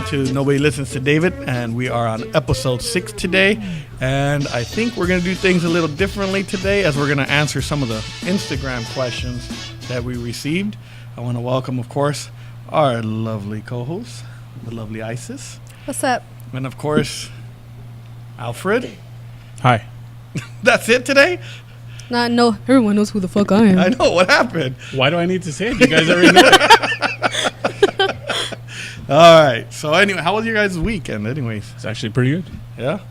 to Nobody Listens to David, and we are on episode 6 today. And I think we're going to do things a little differently today, as we're going to answer some of the Instagram questions that we received. I want to welcome, of course, our lovely co-host, the lovely Isis. What's up? And, of course, Alfred. Hi. That's it today? No, everyone knows who the fuck I am. I know. What happened? Why do I need to say it? You guys already know it. All right. So, anyway, how was your guys' weekend, anyways? It's actually pretty good. Yeah?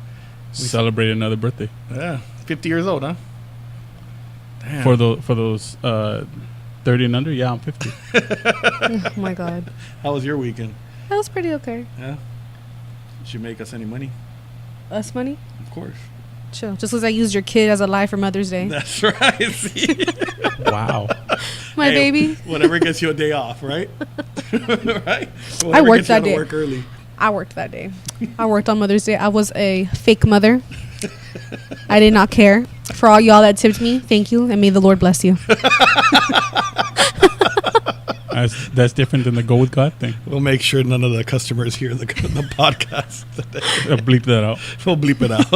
We celebrated another birthday. Yeah. 50 years old, huh? Damn. For those 30 and under, yeah, I'm 50. Oh my god. How was your weekend? That was pretty okay. Yeah? Did you make us any money? Us money? Of course. Chill. Just because I used your kid as a lie for Mother's Day. That's right. See? Wow. My Hey, baby. Whatever gets you a day off, right? Right? I worked that day. Work early. I worked that day. I worked on Mother's Day. I was a fake mother. I did not care. For all y'all that tipped me, thank you, and may the Lord bless you. That's different than the go with God thing. We'll make sure none of the customers hear the podcast. I'll bleep that out. We'll bleep it out.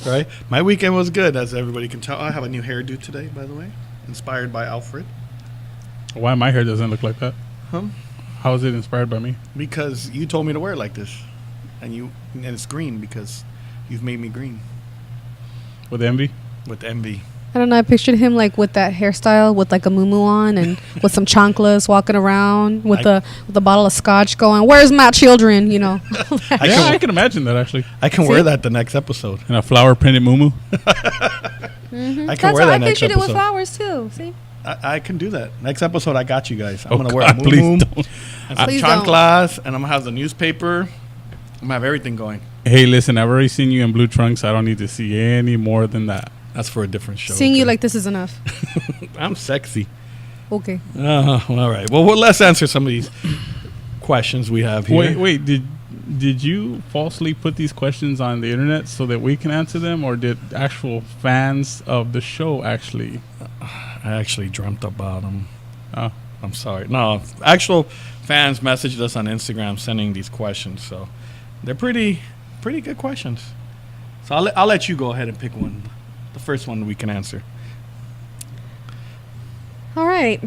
Right? My weekend was good, as everybody can tell. I have a new hairdo today, by the way. Inspired by Alfred. Why my hair doesn't look like that? Huh? How is it inspired by me? Because you told me to wear it like this. And it's green because you've made me green. With envy? With envy. I don't know. I pictured him like with that hairstyle, with like a muumuu on, and with some chanclas, walking around with a bottle of scotch, going, "Where's my children?" You know. I can imagine that actually. I can wear that the next episode. And a flower printed muumuu. I can That's wear how that I next pictured it with episode. flowers too. See. I can do that. Next episode, I got you guys. I'm Oh, going to wear a God, please muumuu don't. and some Please don't. chanclas, and I'm going to have the newspaper. I'm going to have everything going. Hey, listen, I've already seen you in blue trunks. I don't need to see any more than that. That's for a different show. Seeing you okay? like this is enough. I'm sexy. Okay. All right. Well, let's answer some of these questions we have here. Wait, did you falsely put these questions on the internet so that we can answer them, or did actual fans of the show actually? I actually dreamt about them. Oh. I'm sorry. No, actual fans messaged us on Instagram sending these questions, so they're pretty good questions. So I'll let you go ahead and pick one. The first one we can answer. All right.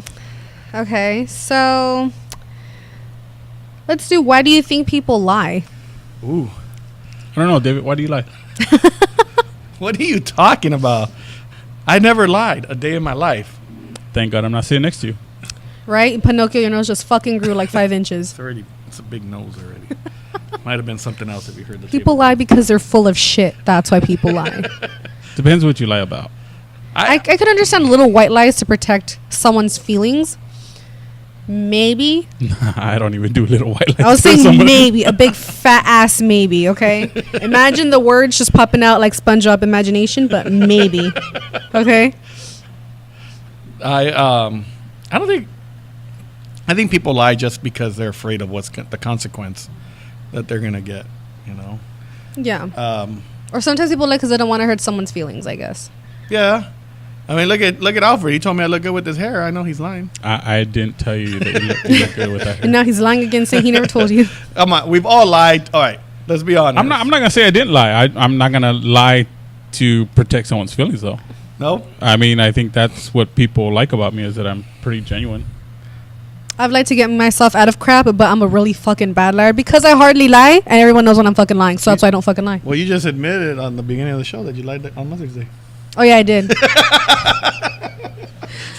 Okay. So let's do. Why do you think people lie? Ooh. I don't know, David. Why do you lie? What are you talking about? I never lied a day in my life. Thank God I'm not sitting next to you. Right? Pinocchio, your nose just fucking grew like 5 inches. It's a big nose already. Might have been something else if you heard the People table. lie because they're full of shit. That's why people lie. Depends what you lie about. I could understand little white lies to protect someone's feelings. Maybe. I don't even do little white lies. I was for saying somebody. maybe. A big fat ass maybe, okay? Imagine the words just popping out like SpongeBob imagination, but maybe. Okay? I don't think. I think people lie just because they're afraid of what's the consequence that they're gonna get. You know. Yeah. Or sometimes people lie because they don't want to hurt someone's feelings, I guess. Yeah. I mean, look at Alfred. He told me I look good with his hair. I know he's lying. I didn't tell you that you look good with that hair. And now he's lying again, saying he never told you. We've all lied. All right. Let's be honest. I'm not gonna say I didn't lie. I'm not gonna lie to protect someone's feelings, though. No. I mean, I think that's what people like about me, is that I'm pretty genuine. I've lied to get myself out of crap, but I'm a really fucking bad liar because I hardly lie, and everyone knows when I'm fucking lying, so that's why I don't fucking lie. Well, you just admitted on the beginning of the show that you lied on Mother's Day. Oh yeah, I did.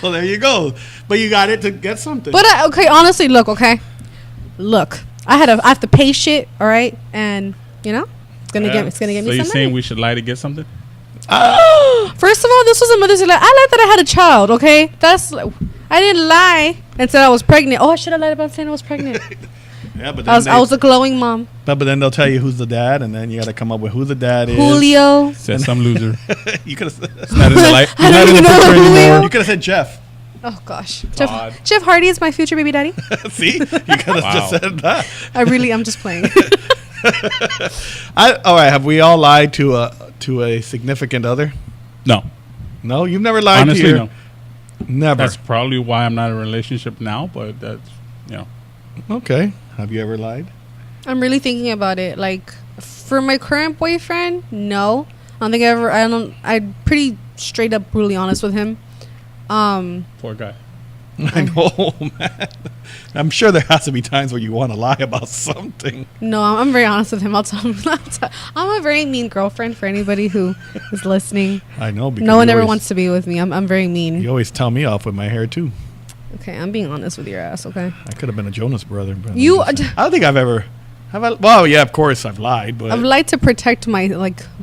So there you go. But you got it to get something. But okay, honestly, look, I have to pay shit, all right, and you know, it's gonna get me So some you're money. saying we should lie to get something? First of all, this was a Mother's Day lie. I lied that I had a child. Okay, I didn't lie and said I was pregnant. Oh, I should have lied about saying I was pregnant. yeah, but I then was a glowing mom. but then they'll tell you who's the dad, and then you got to come up with who the dad is. Julio. Said some loser. You could have. Not in the light. I don't even know Julio. You could have said Jeff. Oh gosh, God. Jeff Hardy is my future baby daddy. See, you could have just Wow. said that. I'm just playing. All right. Have we all lied to a significant other? No. No, you've never lied Honestly, to your. no. Never. That's probably why I'm not in a relationship now, but that's, you know. Okay. Have you ever lied? I'm really thinking about it. Like, for my current boyfriend, no. I'm pretty straight up brutally honest with him. Poor guy. I know, man. I'm sure there has to be times where you want to lie about something. No, I'm very honest with him. I'm a very mean girlfriend for anybody who is listening. I know. Because No one ever wants to be with me. I'm very mean. You always tell me off with my hair, too. Okay, I'm being honest with your ass, okay? I could have been a Jonas brother. But You- I don't think I've ever... Have I? Well, yeah, of course I've lied, but... I've lied to protect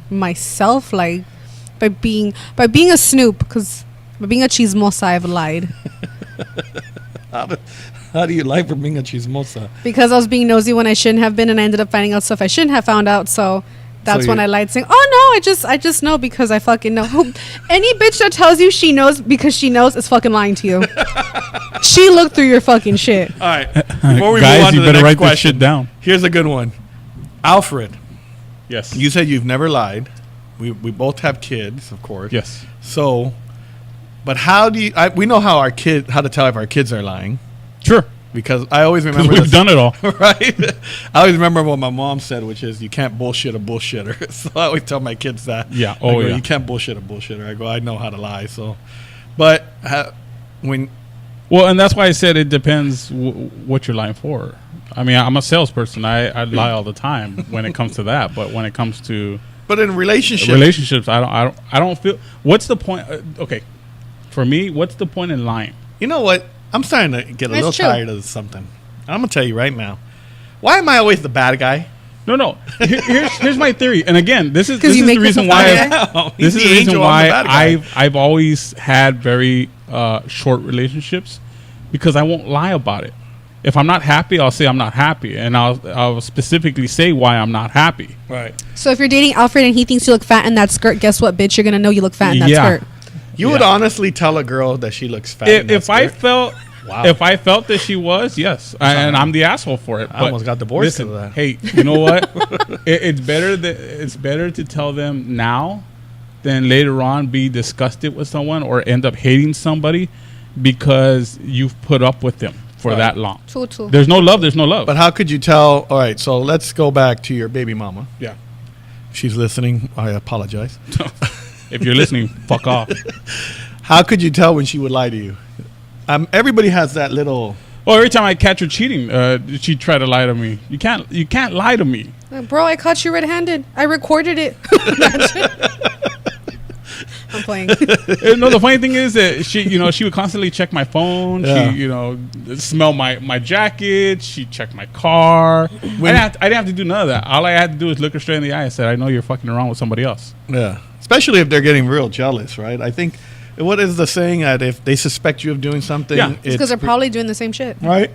myself, like, by being a snoop, because by being a chismosa, I've lied. How do you lie for being a chismosa? Because I was being nosy when I shouldn't have been, and I ended up finding out stuff I shouldn't have found out, so... That's when I lied, saying, "Oh no, I just know because I fucking know." Any bitch that tells you she knows because she knows is fucking lying to you. She looked through your fucking shit. All right. Before we Guys, move on to you the better next write this question, shit down. here's a good one. Alfred, Yes. you said you've never lied. We both have kids, of course. Yes. So, but how do you... we know how to tell if our kids are lying. Sure. Because I always remember We've this, done it all. right? I always remember what my mom said, which is you can't bullshit a bullshitter. So I always tell my kids that. Yeah. I Oh, go, yeah. You can't bullshit a bullshitter. I go, I know how to lie. So, but when Well, and that's why I said it depends what you're lying for. I mean, I'm a salesperson. I lie all the time when it comes to that. But when it comes to in relationships, I don't feel. What's the point? Okay, for me, what's the point in lying? you know what? I'm starting to get a That's little true. tired of something. I'm gonna tell you right now. Why am I always the bad guy? No. Here's my theory. And again, this is 'Cause you the make reason yourself why. bad guy? This is He's the reason angel, I'm the why bad guy. I've always had very short relationships because I won't lie about it. If I'm not happy, I'll say I'm not happy, and I'll specifically say why I'm not happy. Right. So if you're dating Alfred and he thinks you look fat in that skirt, guess what, bitch? You're gonna know you look fat in that Yeah. skirt. You would honestly tell a girl that she looks fat. in that If I skirt? felt. Wow. If I felt that she was, yes, and I'm the asshole for it. I almost got divorced listen, because of that. Hey, you know what? It's better to tell them now than later on be disgusted with someone or end up hating somebody because you've put up with them for Right. that long. True. There's no love. There's no love. But how could you tell? All right, so let's go back to your baby mama. yeah, If she's listening, I apologize. if you're listening, fuck off. How could you tell when she would lie to you? Everybody has that little. Well, every time I catch her cheating, she try to lie to me. You can't lie to me. Like, bro, I caught you red-handed. I recorded it. I'm playing. No, the funny thing is that she would constantly check my phone. Yeah. She, smell my jacket. She checked my car. I didn't have to do none of that. All I had to do is look her straight in the eye and said, "I know you're fucking around with somebody else." Yeah, especially if they're getting real jealous, right? I think what is the saying that if they suspect you of doing something, Yeah. It's because they're probably doing the same shit. right.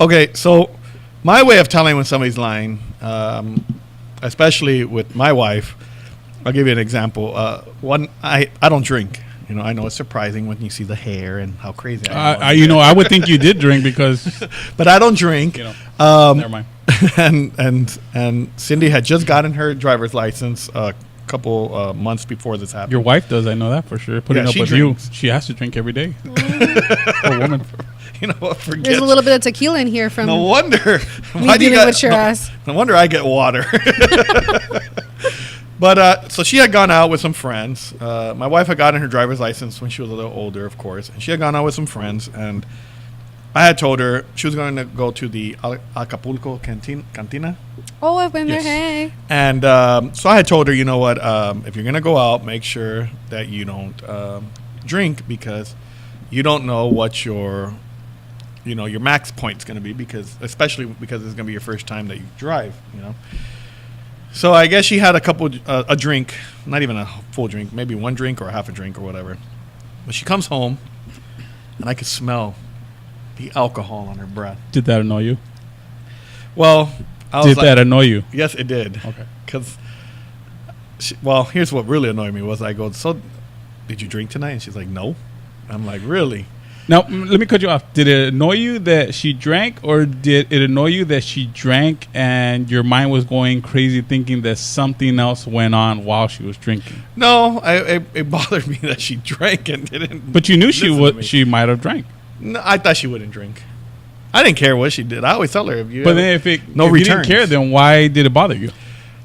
Okay, so my way of telling when somebody's lying, especially with my wife, I'll give you an example. One, I don't drink. I know it's surprising when you see the hair and how crazy I am. I would think you did drink because But I don't drink. never mind. and Cindy had just gotten her driver's license a couple months before this happened. Your wife does. I know that for sure. Putting Yeah, up she with drinks. you, she has to drink every day. A woman. Forget. There's a little bit of tequila in here from No wonder. me dealing with your ass. No wonder I get water. But so she had gone out with some friends. My wife had gotten her driver's license when she was a little older, of course, and she had gone out with some friends. And I had told her she was going to go to the Acapulco cantina. Oh, I've been Yes. there. Hey. And so I had told her, you know what, if you're going to go out, make sure that you don't drink because you don't know what your max point's going to be especially because it's going to be your first time that you drive, So I guess she had a drink, not even a full drink, maybe one drink or half a drink or whatever. But she comes home and I could smell the alcohol on her breath. Did that annoy you? Well, I was Did like, that annoy you? yes, it did. Okay. Because, here's what really annoyed me was I go, so did you drink tonight? And she's like, no. I'm like, really? Now, let me cut you off. Did it annoy you that she drank, or did it annoy you that she drank and your mind was going crazy thinking that something else went on while she was drinking? No, it bothered me that she drank and didn't. But you knew she listen to would. me. She might have drank. No, I thought she wouldn't drink. I didn't care what she did. I always tell her if you. But then if you didn't returns. care, then why did it bother you?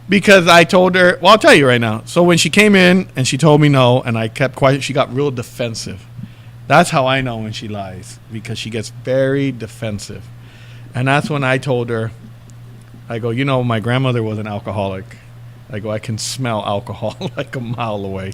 Because I told her. Well, I'll tell you right now. So when she came in and she told me no, and I kept quiet, she got real defensive. That's how I know when she lies, because she gets very defensive. And that's when I told her, I go, you know, my grandmother was an alcoholic. I go, I can smell alcohol like a mile away.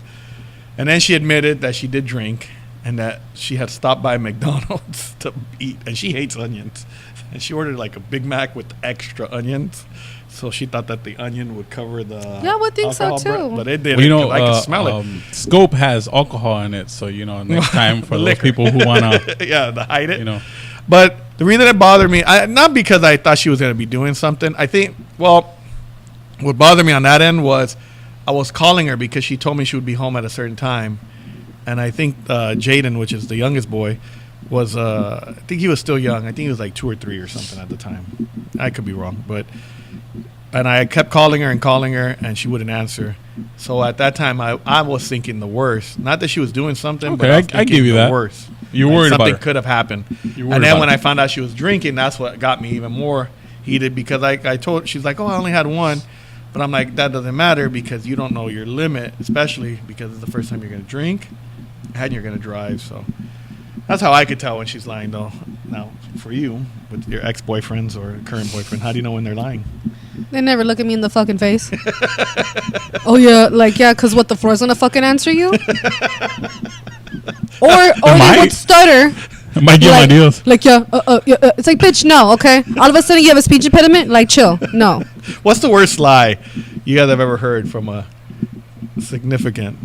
And then she admitted that she did drink and that she had stopped by McDonald's to eat. And she hates onions. And she ordered like a Big Mac with extra onions. So she thought that the onion would cover the Yeah, I would think so, alcohol too. But it didn't. Well, you know, I could smell it. Scope has alcohol in it, so you know next time for those Liquor. people who wanna, Yeah, to hide it. you know, But the reason it bothered me, not because I thought she was going to be doing something. I think, well, what bothered me on that end was I was calling her because she told me she would be home at a certain time. And I think Jaden, which is the youngest boy, was, I think he was still young. I think he was like 2 or 3 or something at the time. I could be wrong. And I kept calling her, and she wouldn't answer. So at that time, I was thinking the worst. Not that she was doing something, but Okay, I was I thinking give you the that. worst. You're Like worried about something her. could have happened. You're worried And then about when her. I found out she was drinking, that's what got me even more heated, because I told, she's like, oh, I only had one. But I'm like, that doesn't matter, because you don't know your limit, especially because it's the first time you're going to drink and you're going to drive. So that's how I could tell when she's lying, though. Now, for you, with your ex-boyfriends or current boyfriend, how do you know when they're lying? They never look at me in the fucking face. Oh yeah, like yeah, because what, the floor's gonna fucking answer you? or they might. would stutter. I might get my Like, deals. like yeah, it's like, bitch, no, okay. All of a sudden you have a speech impediment. Like, chill, no. What's the worst lie you guys have ever heard from a significant?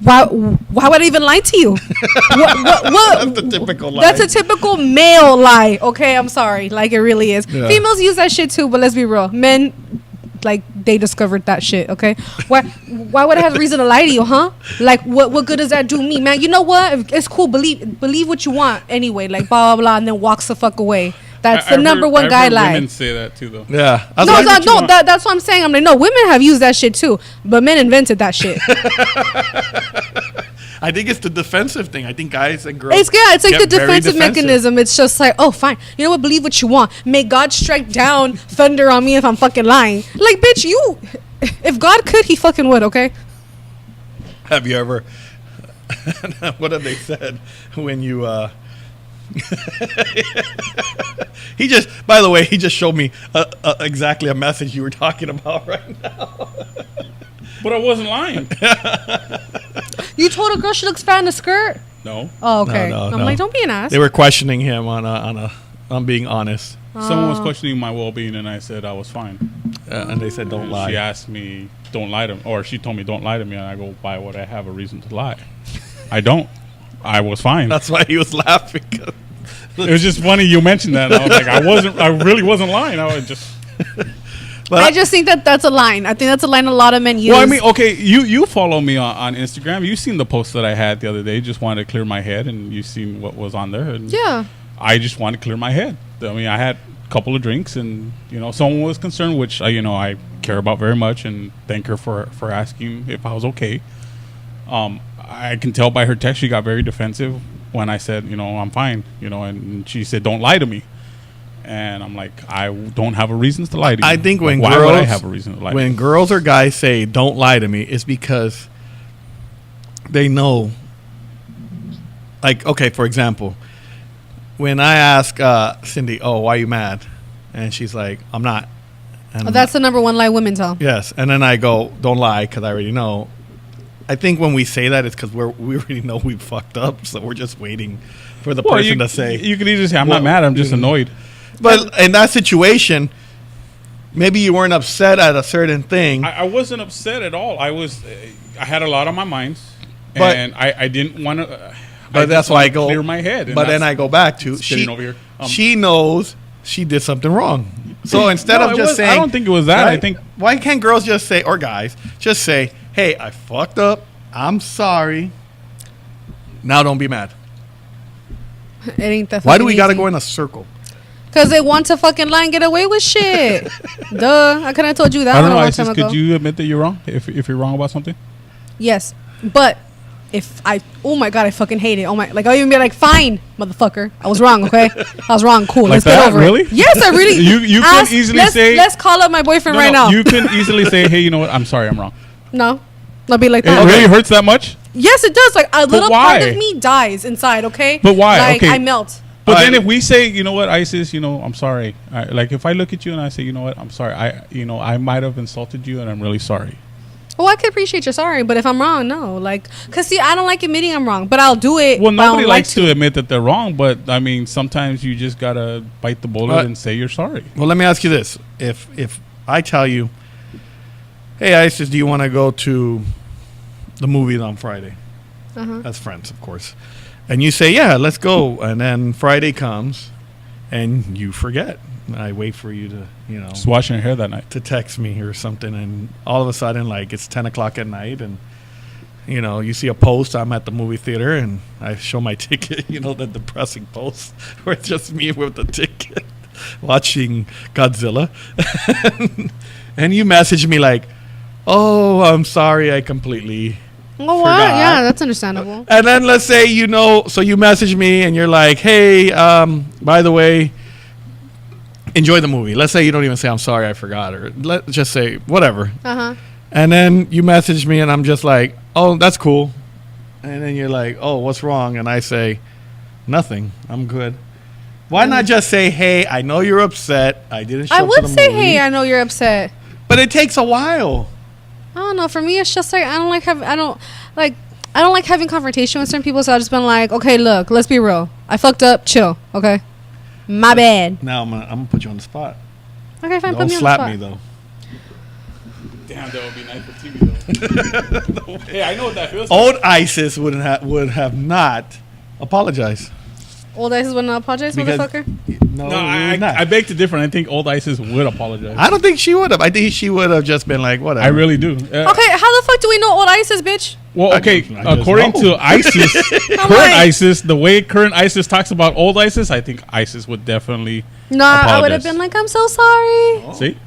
Why would I even lie to you? what? That's the typical lie. That's a typical male lie. Okay, I'm sorry. Like, it really is. Yeah. Females use that shit too, but let's be real. Men, like, they discovered that shit. Okay, why would I have a reason to lie to you, huh? Like, what good does that do me, man? You know what? It's cool. Believe what you want anyway. Like, blah blah blah, and then walks the fuck away. That's the number one guy lie. Women say that too, though. Yeah. That's what I'm saying. I'm like, no, women have used that shit too, but men invented that shit. I think it's the defensive thing. I think guys and girls. It's like get the very defensive mechanism. It's just like, oh, fine. You know what? Believe what you want. May God strike down thunder on me if I'm fucking lying. Like, bitch, if God could, he fucking would, okay? Have you ever? What have they said when you? He just. By the way, he just showed me exactly a message you were talking about right now. But I wasn't lying. You told a girl she looks fat in a skirt? No. Oh, okay. No, I'm no. like, don't be an ass. They were questioning him on being honest, Someone was questioning my well-being, and I said I was fine. and they said don't lie. She asked me, "Don't lie to me," or she told me, "Don't lie to me," and I go, "Why would I have a reason to lie? I don't. I was fine." That's why he was laughing. It was just funny you mentioned that. And I was like, I really wasn't lying. I was just. I just think that's a line. I think that's a line a lot of men use. Well, I mean, okay, you follow me on Instagram. You seen the post that I had the other day. Just wanted to clear my head, and you seen what was on there. And yeah. I just wanted to clear my head. I mean, I had a couple of drinks, and someone was concerned, which I care about very much, and thank her for asking if I was okay. I can tell by her text she got very defensive when I said, I'm fine, and she said, don't lie to me. And I'm like, I don't have a reason to lie to you. I think when why girls, would I have a reason to lie? When girls or guys say "don't lie to me," it's because they know. Like, okay, for example, when I ask Cindy, "Oh, why are you mad?" and she's like, "I'm not." And That's the number one lie women tell. yes, and then I go, "Don't lie," because I already know. I think when we say that, it's because we already know we fucked up, so we're just waiting for the person to say. You could either say, I'm Well, not mad, I'm just annoyed. But in that situation, maybe you weren't upset at a certain thing. I wasn't upset at all. I had a lot on my mind, But- and I didn't want to. But that's why I go clear my head. and But then that's I go back to sitting over here. she knows she did something wrong. So instead No, of it just was- saying, I don't think it was that. I think- why can't girls just say, or guys just say, "Hey, I fucked up. I'm sorry. Now don't be mad." It ain't that. Why do we gotta go in a circle? Because they want to fucking lie and get away with shit. Duh. I could have told you that I one don't a know. long time ago. Could you admit that you're wrong if you're wrong about something? Yes, but oh my god, I fucking hate it. Oh my, like I'll even be like, fine, motherfucker, I was wrong. Okay, I was wrong. Cool, Like let's that? get over Really? it. Yes, I really. You can easily say. let's call up my boyfriend No, right no, now. You can easily say, hey, you know what? I'm sorry, I'm wrong. No, I'll be like It that. really hurts that much? Yes, it does. Like a little part why? of me dies inside. Okay, But why? Like Okay. I melt. But Alright. then if we say, you know what, Isis, you know, I'm sorry. Like if I look at you and I say, you know what, I'm sorry. I might have insulted you and I'm really sorry. Well, I could appreciate your sorry, but if I'm wrong, no. Like, cause see, I don't like admitting I'm wrong, but I'll do it. Well, but I don't nobody like likes to admit that they're wrong, but I mean, sometimes you just gotta bite the bullet Alright. and say you're sorry. Well, let me ask you this: if I tell you, "Hey, Isis, do you want to go to the movies on Friday?" Uh-huh. As friends, of course, and you say, "Yeah, let's go," and then Friday comes, and you forget. I wait for you to, Just washing your hair that night. to text me or something, and all of a sudden, like it's 10 o'clock at night, and you see a post. I'm at the movie theater, and I show my ticket. That depressing post where it's just me with the ticket watching Godzilla, and you message me like, "Oh, I'm sorry, I completely." Oh, what? Forgot. Yeah, that's understandable. And then let's say so you message me and you're like, "Hey, by the way, enjoy the movie." Let's say you don't even say I'm sorry, I forgot, or let's just say whatever. Uh huh. And then you message me and I'm just like, "Oh, that's cool." And then you're like, "Oh, what's wrong?" And I say, "Nothing. I'm good." Why not just say, "Hey, I know you're upset. I didn't show I up to would the say, movie." hey, I know you're upset. But it takes a while. I don't know. For me, it's just like I don't like having confrontation with certain people. So I've just been like, okay, look, let's be real. I fucked up. Chill. Okay, my bad. Now I'm gonna put you on the spot. Okay, fine. Don't Put me slap on me the spot. though. Damn, that would be nice for TV though. Hey, I know what that feels Old Isis would have not apologized. Old Isis wouldn't apologize, Because- motherfucker. No, No, it would not. I beg to differ. I think old Isis would apologize. I don't think she would have. I think she would have just been like, whatever. I really do. Okay, how the fuck do we know old Isis, bitch? Well, okay. I just According know. to ISIS, current like- ISIS, the way current ISIS talks about old ISIS, I think ISIS would definitely. No, I would have Apologize. been like, I'm so sorry. See,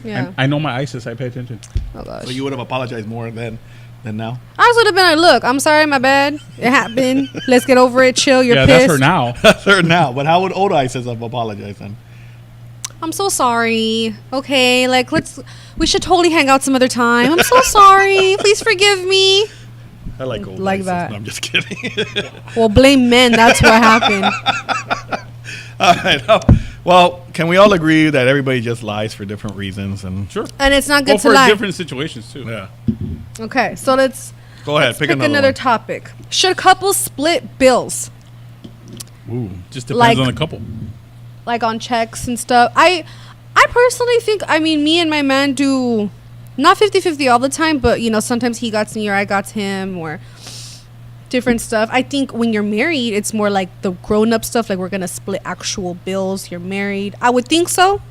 Yeah. I know my ISIS. I pay attention. Oh gosh. So you would have apologized more than now. I just would have been like, look, I'm sorry, my bad. It happened. Let's get over it. Chill. You're Yeah, pissed. that's her now. That's her now. But how would old Isis have apologized then? I'm so sorry. Okay, like we should totally hang out some other time. I'm so sorry. Please forgive me. I like old Like Isis. that. No, I'm just kidding. Well, blame men. That's what happened. All right. Well, can we all agree that everybody just lies for different reasons? And Sure. And it's not good Well, to for lie. different situations too. yeah. Okay, so let's Go ahead. Pick pick another, another one. topic. Should couples split bills, Ooh. Just depends Like- on the couple. like on checks and stuff? I personally think, I mean, me and my man do not 50-50 all the time, but sometimes he got me or I got him or different stuff. I think when you're married, it's more like the grown-up stuff, like we're gonna split actual bills. You're married. I would think so.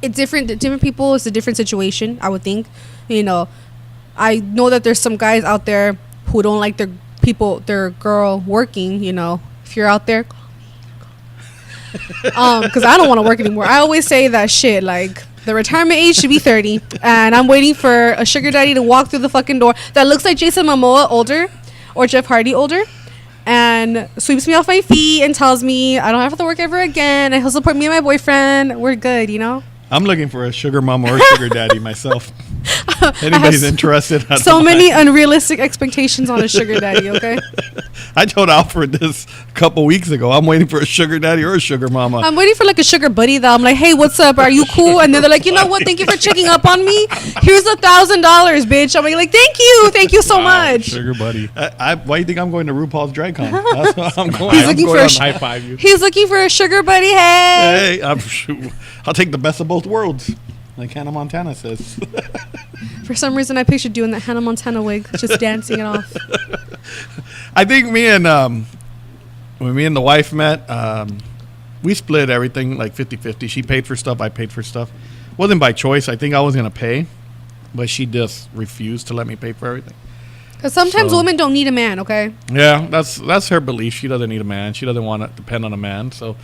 It's different people, it's a different situation. I would think. I know that there's some guys out there who don't like their girl working. If you're out there, because I don't want to work anymore. I always say that shit, like the retirement age should be 30, and I'm waiting for a sugar daddy to walk through the fucking door that looks like Jason Momoa older or Jeff Hardy older, and sweeps me off my feet and tells me I don't have to work ever again, and he'll support me and my boyfriend. We're good. I'm looking for a sugar mama or sugar daddy myself. Anybody's interested? So many unrealistic expectations on a sugar daddy. Okay, I told Alfred this a couple weeks ago. I'm waiting for a sugar daddy or a sugar mama. I'm waiting for like a sugar buddy though. I'm like, hey, what's up? Are you cool? And then they're like, you know what? Thank you for checking up on me. Here's $1,000, bitch. I'm like, thank you so much. Sugar buddy. Why do you think I'm going to RuPaul's Drag Con? That's what I'm going. He's I'm looking going for a on- sh- High five you. He's looking for a sugar buddy. Hey. Hey, I'll take the best of both worlds, like Hannah Montana says. For some reason, I pictured you in that Hannah Montana wig, just dancing it off. I think when me and the wife met, we split everything like 50-50. She paid for stuff, I paid for stuff. Wasn't by choice. I think I was going to pay, but she just refused to let me pay for everything. Because sometimes So- women don't need a man, okay? Yeah, that's her belief. She doesn't need a man. She doesn't want to depend on a man. So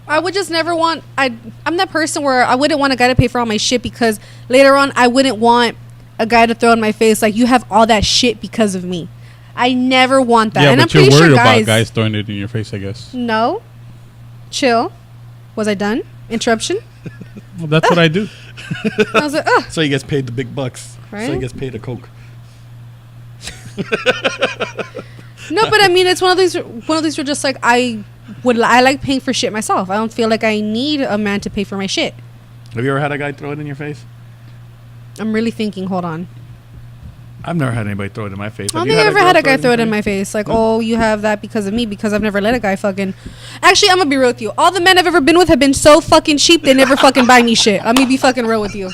I would just never want... I'm that person where I wouldn't want a guy to pay for all my shit because later on I wouldn't want a guy to throw in my face like, you have all that shit because of me. I never want that. Yeah, and but I'm pretty you're worried sure about guys throwing it in your face, I guess. No. Chill. Was I done? Interruption? Well, that's what I do. I was like, ugh. So he gets paid the big bucks. Right? So he gets paid a Coke. No, but I mean, it's one of these where just like I like paying for shit myself. I don't feel like I need a man to pay for my shit. Have you ever had a guy throw it in your face? I'm really thinking. Hold on. I've never had anybody throw it in my face. I don't think I ever had a guy throw it in my face. Like, oh, you have that because of me, because I've never let a guy fucking. Actually, I'm gonna be real with you. All the men I've ever been with have been so fucking cheap. They never fucking buy me shit. Let me be fucking real with you.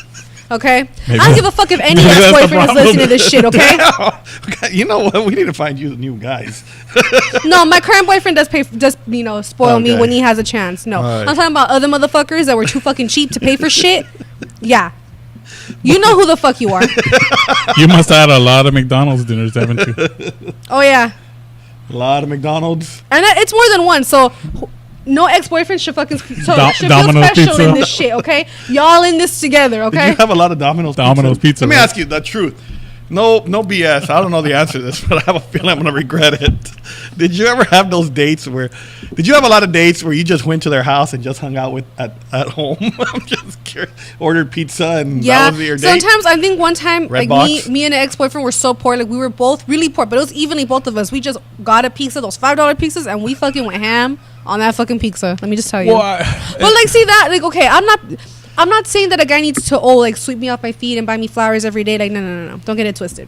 Okay? Maybe I don't give a fuck if any maybe that's the ex-boyfriend is problem. listening to this shit, okay? Okay, you know what? We need to find you new guys. No, my current boyfriend does spoil me Okay. when he has a chance. No. Alright. I'm talking about other motherfuckers that were too fucking cheap to pay for shit. Yeah. You know who the fuck you are. You must have had a lot of McDonald's dinners, haven't you? Oh, yeah. A lot of McDonald's. And it's more than one, so no ex-boyfriend should fucking should feel Domino's special pizza. in this shit, okay? Y'all in this together, Did okay? you have a lot of Domino's Pizza, Let me right? ask you the truth. No BS. I don't know the answer to this, but I have a feeling I'm going to regret it. Did you ever have those dates where... Did you have a lot of dates where you just went to their house and just hung out with at home? I'm just curious. Ordered pizza and Yeah. that was your date? Sometimes I think one time, Red like Box? me and an ex-boyfriend were so poor, like we were both really poor, but it was evenly both of us. We just got a pizza, those $5 pizzas, and we fucking went ham on that fucking pizza. Let me just tell you. Well, But like, see that, like, okay, I'm not saying that a guy needs to like sweep me off my feet and buy me flowers every day. Like, no. Don't get it twisted.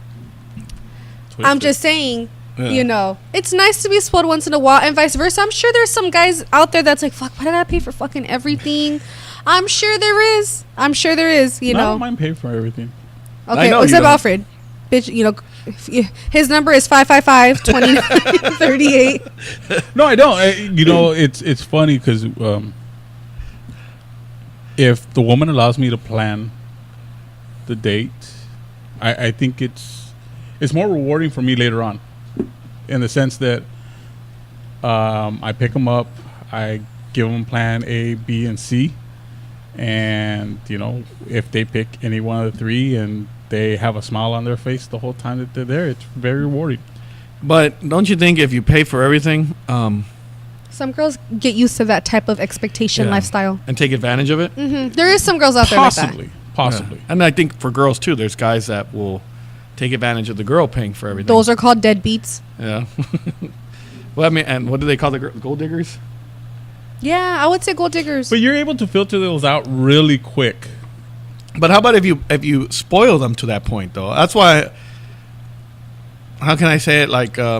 I'm just saying, Yeah. you know, it's nice to be spoiled once in a while, and vice versa. I'm sure there's some guys out there that's like, fuck, why did I pay for fucking everything? I'm sure there is. You I know. don't mind paying for everything. I Okay, know you except don't. Alfred. Bitch, you know, his number is 555-2938. No, I don't. You know, it's funny because if the woman allows me to plan the date, I think it's more rewarding for me later on, in the sense that I pick them up, I give them plan A, B, and C, and you know, if they pick any one of the three and they have a smile on their face the whole time that they're there, it's very rewarding. But don't you think if you pay for everything Some girls get used to that type of expectation Yeah. lifestyle. and take advantage of it? There is some girls out there like that. Possibly. Yeah. And I think for girls too, there's guys that will take advantage of the girl paying for everything. Those are called deadbeats. Yeah. Well, I mean, and what do they call the gold diggers? Yeah, I would say gold diggers. But you're able to filter those out really quick. But how about if you spoil them to that point though? That's why. How can I say it? Like, I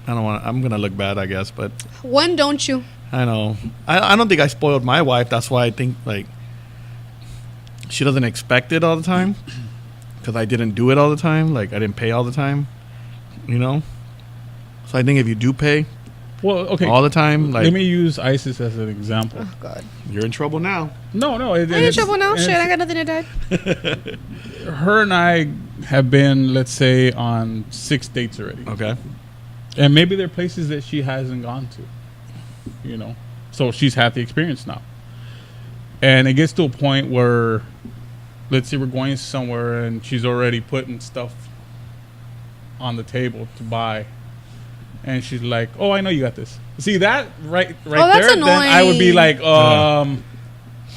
don't want. I'm gonna look bad, I guess, but When don't you? I know. I don't think I spoiled my wife. That's why I think like she doesn't expect it all the time because I didn't do it all the time. Like I didn't pay all the time, you know. So I think if you do pay Well, okay. all the time, like Let me use ISIS as an example. Oh, God. you're in trouble now. No. I'm in trouble now. Shit, I got nothing to die. Her and I have been, let's say, on 6 dates already. Okay. And maybe there are places that she hasn't gone to, you know. So she's had the experience now. And it gets to a point where, let's say we're going somewhere and she's already putting stuff on the table to buy. And she's like, oh, I know you got this. See that right that's there? Then I would be annoying. like,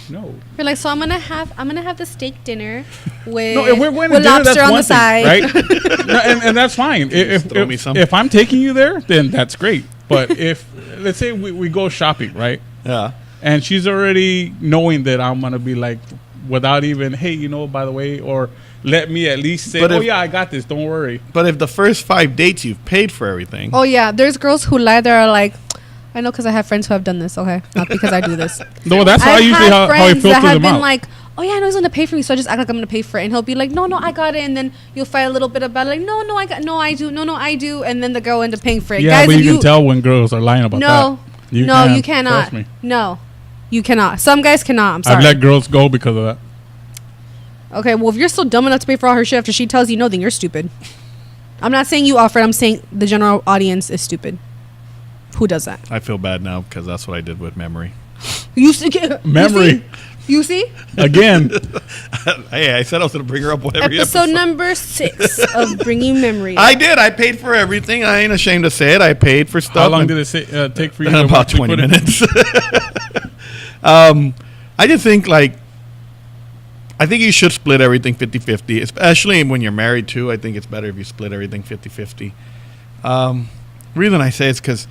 no. You're like, so I'm gonna have the steak dinner with, No, if we're going to with dinner, lobster that's on one the thing, side. right? No, and that's fine. throw me some. If I'm taking you there, then that's great. But if, let's say we go shopping, right? Yeah. And she's already knowing that I'm going to be like, without even, hey, you know, by the way, or let me at least say, But oh, if- yeah, I got this. Don't worry. But if the first 5 dates you've paid for everything, Oh yeah, there's girls who lie there are like, I know because I have friends who have done this. Okay, not because I do this. No, that's I've usually had how I friends that filter have them been out. like, oh yeah, I know he's gonna pay for me, so I just act like I'm gonna pay for it, and he'll be like, no, I got it, and then you'll fight a little bit about it, like, no, I do, and then the girl end up paying for it. yeah, Guys, but if you can tell when girls are lying about no, that. you can, cannot. Trust me. No, you cannot. Some guys cannot. I'm sorry. I've let girls go because of that. Okay, well, if you're still dumb enough to pay for all her shit after she tells you no, then you're stupid. I'm not saying you, Alfred. I'm saying the general audience is stupid. Who does that? I feel bad now because that's what I did with Memory. You s- you Memory. see? You see? Again, Hey, I said I was going to bring her up every Episode number 6 of Bringing Memories. I did. I paid for everything. I ain't ashamed to say it. I paid for stuff. how long did it take for you? to About actually 20 put it- minutes. I just think, I think you should split everything 50-50, especially when you're married, too. I think it's better if you split everything 50-50. Reason I say it's because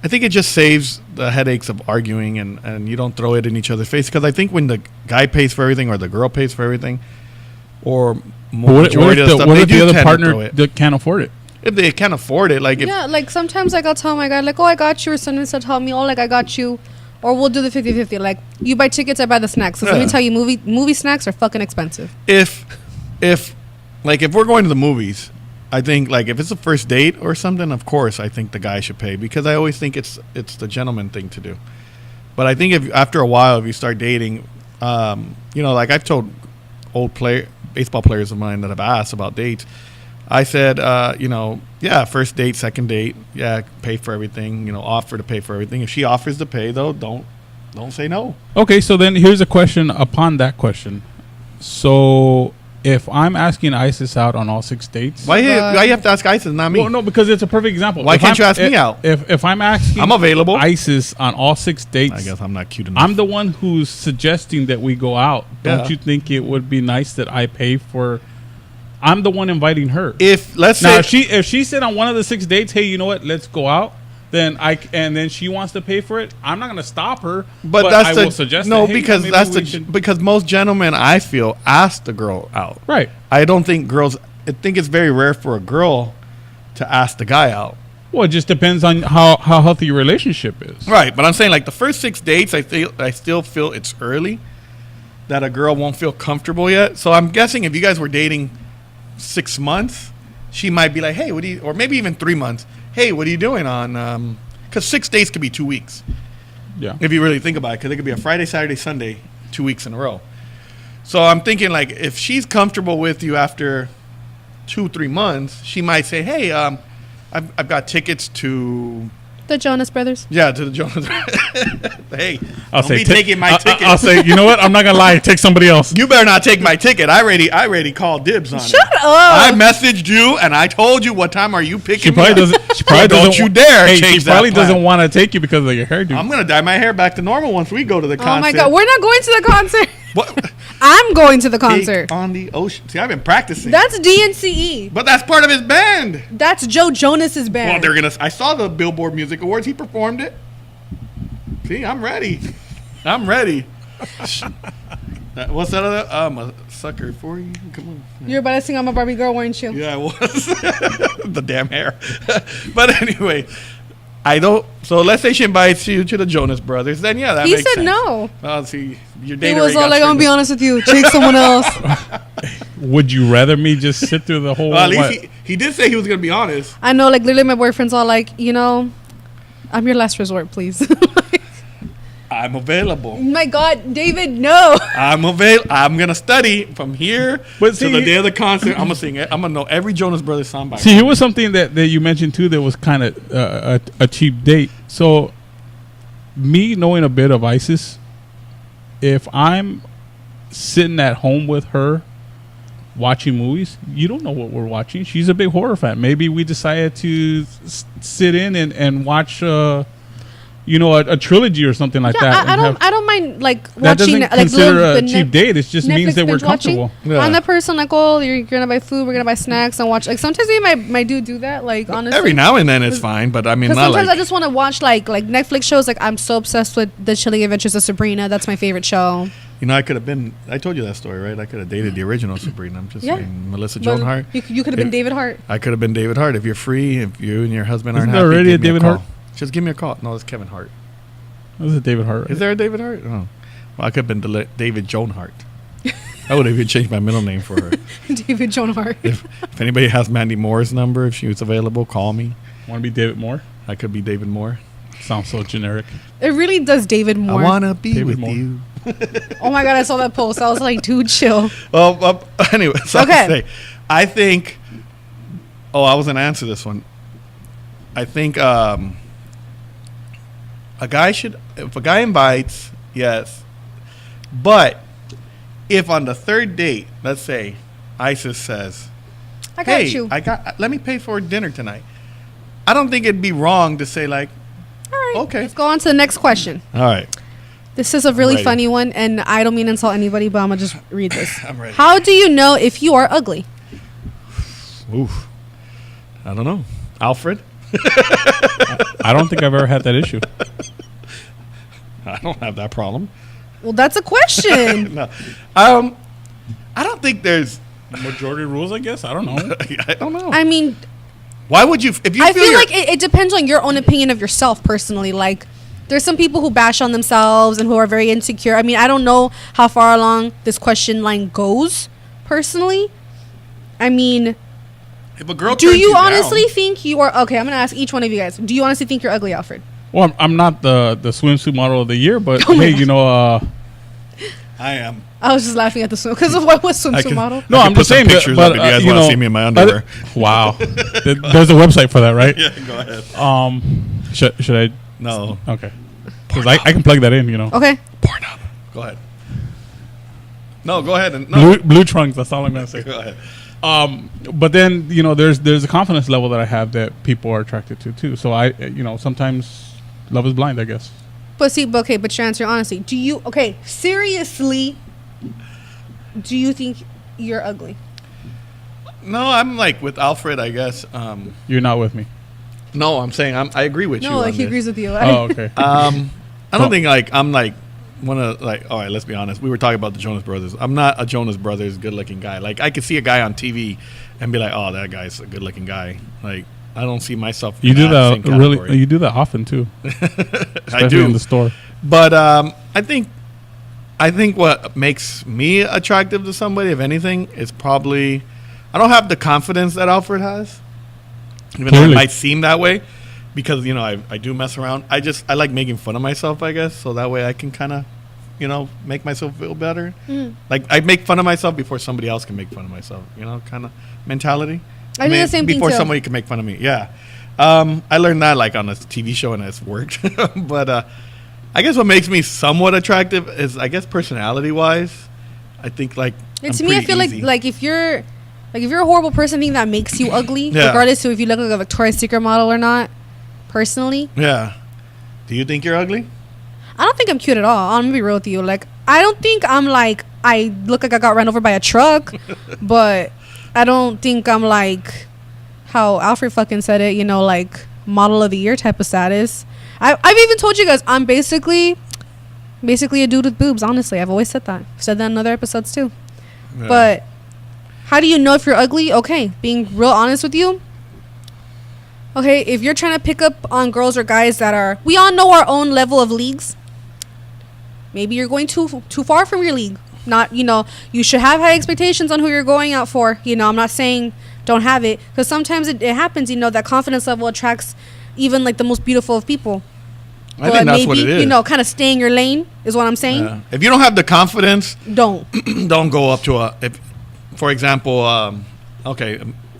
I think it just saves the headaches of arguing and you don't throw it in each other's face. Because I think when the guy pays for everything or the girl pays for everything, or majority of the stuff, what they if the do other tend to throw partner it. can't afford it? If they can't afford it, like if Yeah, like sometimes like I'll tell my guy like, oh, I got you, or someone will tell me, oh, like I got you, or we'll do the 50-50. Like you buy tickets, I buy the snacks. 'Cause let me Yeah. tell you, movie snacks are fucking expensive. if we're going to the movies, I think like if it's a first date or something, of course I think the guy should pay because I always think it's the gentleman thing to do. But I think if after a while if you start dating, like I've told baseball players of mine that have asked about dates, I said, first date, second date, pay for everything, offer to pay for everything. If she offers to pay though, don't say no. Okay, so then here's a question upon that question. So if I'm asking Isis out on all 6 dates, Why you have to ask Isis, not me? well, no, because it's a perfect example. Why If can't I'm- you ask me out? If I'm asking, I'm available. Isis on all 6 dates. I guess I'm not cute enough. I'm the one who's suggesting that we go out. Don't Yeah. you think it would be nice that I pay for? I'm the one inviting her. If let's Now, say if she said on one of the 6 dates, hey, you know what, let's go out, then then she wants to pay for it, I'm not going to stop her. But I will suggest no, that, hey, because maybe that's we should- because most gentlemen I feel ask the girl out. right. I don't think girls. I think it's very rare for a girl to ask the guy out. Well, it just depends on how healthy your relationship is. Right, but I'm saying like the first 6 dates, I still feel it's early that a girl won't feel comfortable yet. So I'm guessing if you guys were dating 6 months, she might be like, hey, what do you? Or maybe even 3 months. Hey, what are you doing on? Because 6 days could be 2 weeks. Yeah. If you really think about it, because it could be a Friday, Saturday, Sunday, 2 weeks in a row. So I'm thinking like if she's comfortable with you after 2-3 months, she might say, "Hey, I've got tickets to The Jonas Brothers. to the Jonas. Hey, I'll don't say be taking my ticket. I'll say, you know what? I'm not gonna lie. Take somebody else. You better not take my ticket. I already called dibs on it. Shut up. I messaged you and I told you what time are you picking. She probably me up. doesn't. She probably Don't doesn't you dare Hey, change she that probably plan. doesn't want to take you because of your hairdo. I'm gonna dye my hair back to normal once we go to the concert. Oh my god, we're not going to the concert. What? I'm going to the concert. Take on the ocean. See, I've been practicing. That's DNCE. But that's part of his band. That's Joe Jonas's Well, band. they're gonna. I saw the Billboard Music Awards. He performed it. See, I'm ready. I'm ready. What's that other? I'm a sucker for you. Come on. You're about to sing I'm a Barbie girl, weren't you? Yeah, I was. The damn hair. But anyway, I don't. So let's say she invites you to the Jonas Brothers. Then yeah, that He makes said sense. no. Oh, see, your He date was already all got like, I'm gonna be triggered. honest with you. Take someone else. Would you rather me just sit through the whole? Well, at least what? he did say he was gonna be honest. I know, like, literally my boyfriend's all like, I'm your last resort, please. I'm available. My God, David, no. I'm gonna study from here But to see, the day of the concert. I'm gonna sing it. I'm gonna know every Jonas Brothers song by See, here was something that you mentioned too that was kind of a cheap date. So, me knowing a bit of ISIS, if I'm sitting at home with her watching movies, you don't know what we're watching. She's a big horror fan. Maybe we decided to sit in and watch, a trilogy or something like that. I and don't mind like that watching doesn't like consider little- a the cheap date. It just means Netflix that we're binge watching. comfortable. Yeah. I'm that person like, oh, you're gonna buy food, we're gonna buy snacks and watch. Like sometimes we might do that. Like honestly, Every now and then it's fine, but I mean, because not sometimes like I just want to watch like Netflix shows. Like I'm so obsessed with The Chilling Adventures of Sabrina. That's my favorite show. I could have been. I told you that story, right? I could have dated the original Sabrina. I'm just Yeah. saying, Melissa But Joan Hart. You could have been David Hart. I could have been David Hart. If you're free, if you and your husband aren't Isn't happy, there already give a me David call. Hart? Just give me a call. No, it's Kevin Hart. This is David Hart. Right? Is there a David Hart? Oh, well, I could have been David Joan Hart. I would have even changed my middle name for her. David Joan Hart. If anybody has Mandy Moore's number, if she was available, call me. Want to be David Moore? I could be David Moore. Sounds so generic. It really does David Moore. I wanna be David with Moore. you. Oh my God, I saw that post. I was like, dude, chill. Well, anyway, so Okay. I say, I think. Oh, I was gonna answer this one. I think a guy should, if a guy invites, yes, But if on the third date, let's say Isis says, I got "Hey, you. let me pay for dinner tonight," I don't think it'd be wrong to say like, All right. okay. Let's go on to the next question. "All right, This is a really ready. funny one, and I don't mean to insult anybody, but I'm gonna just read this. I'm ready." How do you know if you are ugly? Oof. I don't know. Alfred? I don't think I've ever had that issue. I don't have that problem. Well, that's a question. No. I don't think there's. Majority rules, I guess. I don't know. I don't know. I mean, Why would you? If you I feel you're- like it depends on your own opinion of yourself personally. Like, there's some people who bash on themselves and who are very insecure. I mean, I don't know how far along this question line goes personally. I mean, if a girl do turns you down- honestly think you are okay? I'm gonna ask each one of you guys. Do you honestly think you're ugly, Alfred? Well, I'm not the swimsuit model of the year, but Oh my hey, I am. I was just laughing at the swim because of what was I swimsuit can- model. no, I can I'm put just some saying. pictures up if you guys wanna see me in my underwear. Wow, there's a website for that, right? Yeah, go ahead. Should I? No. Okay, because I can plug that in. Okay. Pornhub. Go ahead. No, go ahead and no. Blue trunks. That's all I'm gonna say. Go ahead. But then there's a confidence level that I have that people are attracted to too. So I sometimes love is blind, I guess. But see, but you're answering honestly. Do you seriously? Do you think you're ugly? No, I'm like with Alfred, I guess. You're not with me. No, I'm saying I agree with you. No, like on he this. agrees with you. Oh, okay. I Oh. don't think like I'm like one of like. All right, let's be honest. We were talking about the Jonas Brothers. I'm not a Jonas Brothers good-looking guy. Like I could see a guy on TV and be like, "Oh, that guy's a good-looking guy." Like I don't see myself. You in do that same that really. category. You do that often too. I Especially do in the store. But I think what makes me attractive to somebody, if anything, is probably I don't have the confidence that Alfred has, even though Clearly. it might seem that way, because I do mess around. I like making fun of myself, I guess, so that way I can kind of make myself feel better. Like I make fun of myself before somebody else can make fun of myself. Kind of mentality. I do the same thing before too. somebody can make fun of me. Yeah. I learned that like on a TV show and it's worked. But I guess what makes me somewhat attractive is I guess personality wise. I think like And to I'm me, I pretty feel easy. like if you're a horrible person, I think that makes you ugly, Yeah. regardless of if you look like a Victoria's Secret model or not. Personally, Yeah. Do you think you're ugly? I don't think I'm cute at all. I'm gonna be real with you. Like, I don't think I'm like I look like I got run over by a truck, but I don't think I'm like how Alfred fucking said it. Like model of the year type of status. I've even told you guys I'm basically a dude with boobs. Honestly, I've always said that. I've said that in other episodes too. Yeah. But how do you know if you're ugly? Okay, being real honest with you. Okay, if you're trying to pick up on girls or guys we all know our own level of leagues. Maybe you're going too far from your league. Not, you should have high expectations on who you're going out for. I'm not saying don't have it, because sometimes it happens. That confidence level attracts even like the most beautiful of people. I think that's what it is. Kind of stay in your lane is what I'm saying. Yeah. If you don't have the confidence, Don't. don't go up to for example,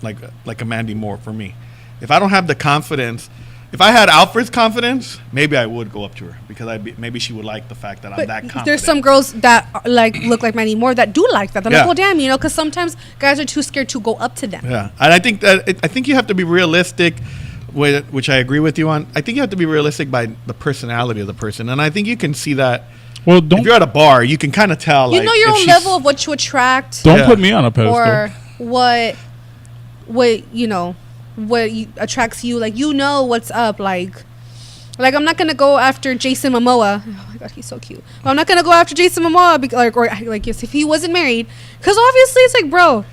like a Mandy Moore for me. If I don't have the confidence, if I had Alfred's confidence, maybe I would go up to her because maybe she would like the fact that I'm But that confident. there's some girls that look like Mandy Moore that do like that. They're Yeah. like, well, damn, because sometimes guys are too scared to go up to them. Yeah, and I think I think you have to be realistic, which I agree with you on. I think you have to be realistic by the personality of the person, and I think you can see that. Well, If you're at a bar, you can kind of tell. You know your if own she's- level of what to attract, don't Yeah. put me on a pedestal. or what attracts you. Like what's up. Like I'm not gonna go after Jason Momoa. Oh my god, he's so cute. But I'm not gonna go after Jason Momoa yes, if he wasn't married, because obviously it's like, bro,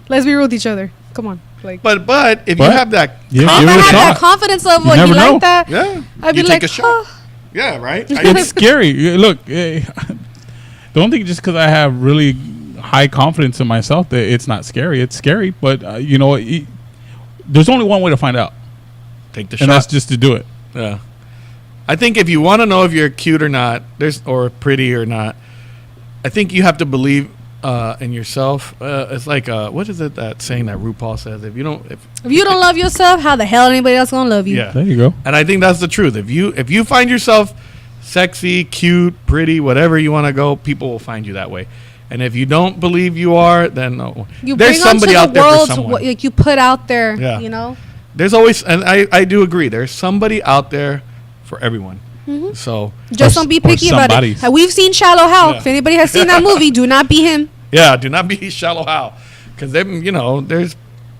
let's be real with each other. Come on, like. But if you But- have that, Yeah, If I give it a had that shot. confidence level You and he never know. like that, yeah, I'd be you like, take a shot. oh. Yeah, right. It's scary. Look, don't think just because I have really high confidence in myself that it's not scary. It's scary, but there's only one way to find out, Take the and that's shot. just to do it. Yeah. I think if you want to know if you're cute or not, or pretty or not, I think you have to believe in yourself. It's like what is it that saying that RuPaul says? If you don't love yourself, how the hell anybody else gonna love you? Yeah. There you go. And I think that's the truth. If you find yourself sexy, cute, pretty, whatever you want to go, people will find you that way. And if you don't believe you are, then no. You There's bring somebody onto out the there for world someone. what like you put out there. Yeah. You know. There's always, and I do agree, there's somebody out there for everyone. So Just Or don't be or picky about it. somebody's. We've seen Shallow Hal. Yeah. If anybody has seen that movie, do not be him. yeah, do not be shallow Hal, because there's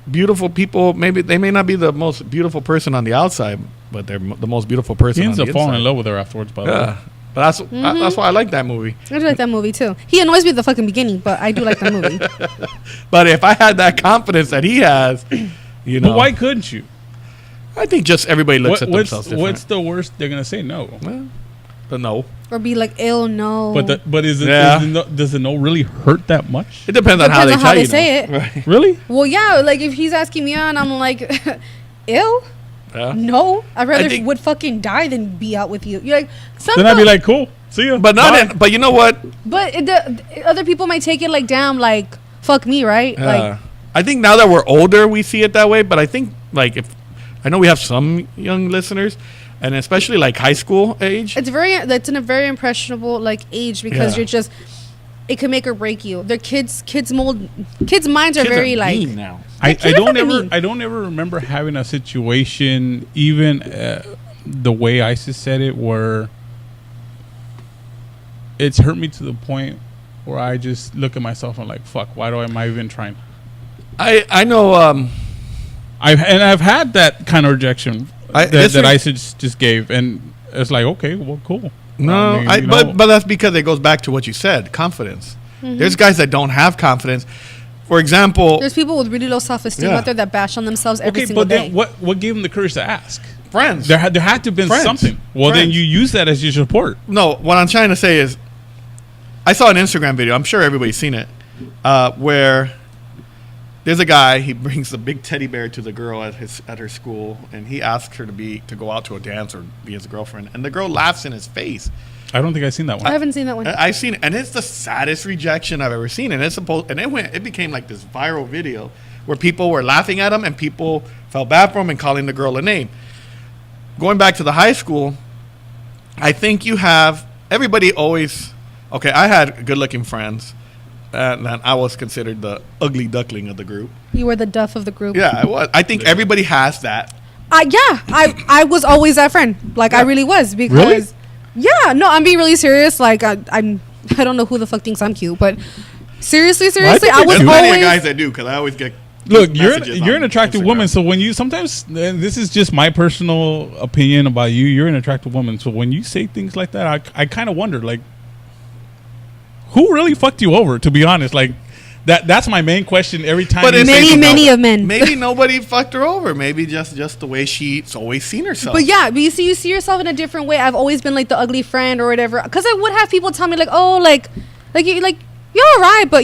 beautiful people. Maybe they may not be the most beautiful person on the outside, but they're the most beautiful person He on ends the up inside. falling in love with her afterwards, by the way. Yeah, but that's why I like that movie. I do like that movie too. He annoys me at the fucking beginning, but I do like that movie. But if I had that confidence that he has, But why couldn't you? I think just everybody looks at themselves different. What's the worst they're gonna say? No. Well, the no. Or be like, ill, no. But is it, Yeah. does the no really hurt that much? It depends on how Depends they on how tell they say it. Right. Really? Well, yeah, like if he's asking me out and I'm like, ill? Yeah. No. I'd rather think- would fucking die than be out with you. You're like, some Then I'd be people- like, cool. See ya. But not. Bye. But you know what? But other people might take it like, damn, like, fuck me, right? Like, I think now that we're older, we see it that way. But I think like if I know we have some young listeners, and especially like high school age. it's in a very impressionable like age because Yeah. you're just, it can make or break you. Their kids minds are Kids very like, mean now. I kids are don't fucking ever mean. I don't ever remember having a situation even the way Isis said it where it's hurt me to the point where I just look at myself and like, fuck, why am I even trying? I know. I've had that kind of rejection this that is- Isis just gave, and it's like, okay, well, cool. No, I mean, you know, but that's because it goes back to what you said, confidence. There's guys that don't have confidence. For example, there's people with really low self-esteem Yeah. out there that bash on themselves every okay, single but day. then what gave him the courage to ask? friends. There had to have been Friends. something. Well, then Friends. you use that as your support. No, what I'm trying to say is, I saw an Instagram video. I'm sure everybody's seen it, where there's a guy. He brings a big teddy bear to the girl at her school, and he asks her to go out to a dance or be his girlfriend, and the girl laughs in his face. I don't think I've seen that I one. haven't seen that one. I've seen it, and it's the saddest rejection I've ever seen. And it became like this viral video where people were laughing at him, and people felt bad for him and calling the girl a name. Going back to the high school, I think everybody always. Okay, I had good-looking friends, and I was considered the ugly duckling of the group. You were the duff of the group. Yeah, I was. I think everybody has that. I was always that friend. Like I Yeah. really was because. Really? Yeah, no, I'm being really serious. Like I don't know who the fuck thinks I'm cute, but seriously, think I you're was There's plenty of always. guys that do because I always get. Look, messages you're on an attractive Instagram. woman, so when you sometimes and this is just my personal opinion about you. You're an attractive woman, so when you say things like that, I kind of wonder, like, who really fucked you over? To be honest, like that's my main question every time. But you it's say Many, something. many of men. Maybe nobody fucked her over. Maybe just the way she's always seen herself. But yeah, but you see yourself in a different way. I've always been like the ugly friend or whatever. Because I would have people tell me like, oh, you're all right, but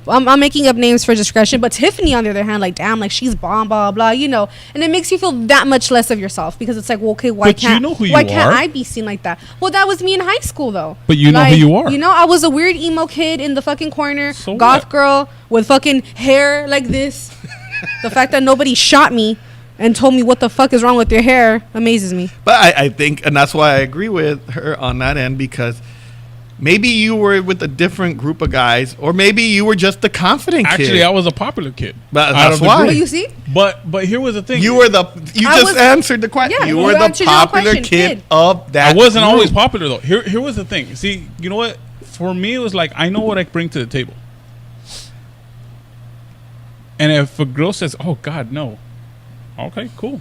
I'm making up names for discretion. But Tiffany, on the other hand, like, damn, like she's bomb, blah blah, and it makes you feel that much less of yourself because it's like, well, okay, why But you can't know who you why can't are. I be seen like that? Well, that was me in high school though. But you know who you are. I was a weird emo kid in the fucking corner, So goth what? girl with fucking hair like this. The fact that nobody shot me and told me what the fuck is wrong with your hair amazes me. But I think, and that's why I agree with her on that end, because maybe you were with a different group of guys, or maybe you were just the confident kid. Actually, I was a popular kid. But out that's of the why. group. But you see, But here was the thing. You I just was- answered the question. Yeah, you you were the answered your popular question, kid kid. of that I wasn't group. always popular though. Here was the thing. See, you know what? For me, it was like I know what I bring to the table. And if a girl says, "Oh God, no," okay, cool.